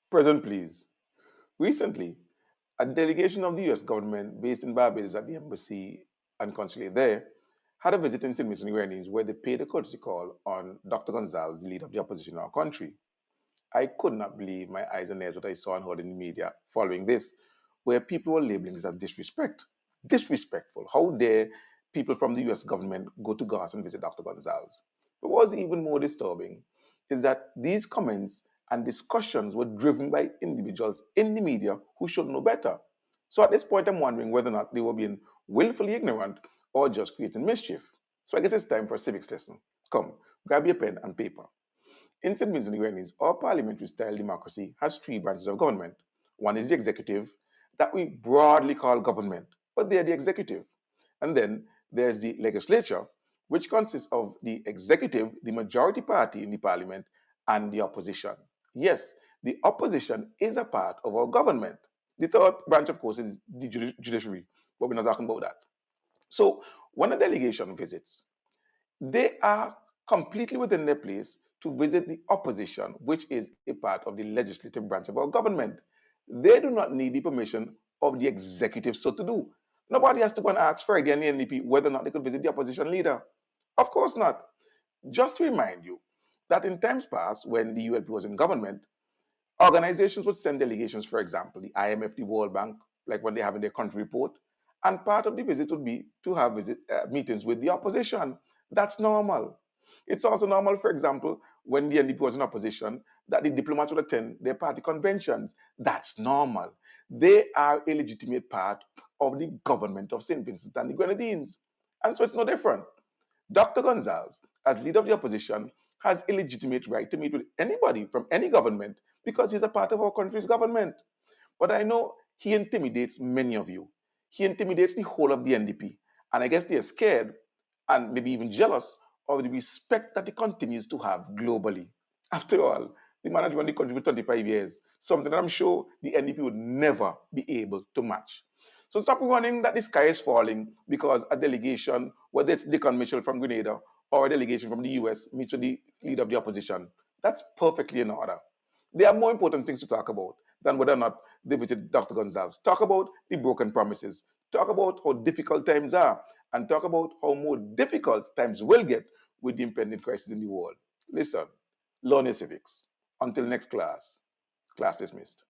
Present, please. Recently, a delegation of the US government based in Barbados at the embassy and consulate there had a visit in St. Vincent and Grenadines where they paid a courtesy call on Dr. Gonzalez, the leader of the opposition in our country. I could not believe my eyes and ears what I saw and heard in the media following this, where people were labeling this as disrespect. Disrespectful. How dare people from the US government go to Gaza and visit Dr. Gonzalez? But what was even more disturbing is that these comments and discussions were driven by individuals in the media who should know better. So at this point, I'm wondering whether or not they were being willfully ignorant or just creating mischief. So I guess it's time for a civics lesson. Come, grab your pen and paper. In St. Vincent and Grenadines, our parliamentary style democracy has three branches of government. One is the executive, that we broadly call government, but they're the executive. And then there's the legislature, which consists of the executive, the majority party in the parliament, and the opposition. Yes, the opposition is a part of our government. The third branch, of course, is the judiciary, but we're not talking about that. So when a delegation visits, they are completely within their place to visit the opposition, which is a part of the legislative branch of our government. They do not need the permission of the executive so to do. Nobody has to go and ask Freddie and the NDP whether or not they could visit the opposition leader. Of course not. Just to remind you that in times past, when the ULP was in government, organizations would send delegations, for example, the IMF, the World Bank, like when they have in their country report. And part of the visit would be to have meetings with the opposition. That's normal. It's also normal, for example, when the NDP was in opposition, that the diplomats would attend their party conventions. That's normal. They are a legitimate part of the government of St. Vincent and the Grenadines. And so it's no different. Dr. Gonzalez, as leader of the opposition, has a legitimate right to meet with anybody from any government because he's a part of our country's government. But I know he intimidates many of you. He intimidates the whole of the NDP. And I guess they're scared and maybe even jealous of the respect that he continues to have globally. After all, the man has run the country for 25 years, something that I'm sure the NDP would never be able to match. So stop running that the sky is falling because a delegation, whether it's Dickon Mitchell from Grenada or a delegation from the US, meets with the leader of the opposition. That's perfectly in order. There are more important things to talk about than whether or not they visit Dr. Gonzalez. Talk about the broken promises. Talk about how difficult times are. And talk about how more difficult times will get with the impending crisis in the world. Listen, learn your civics. Until next class, class dismissed.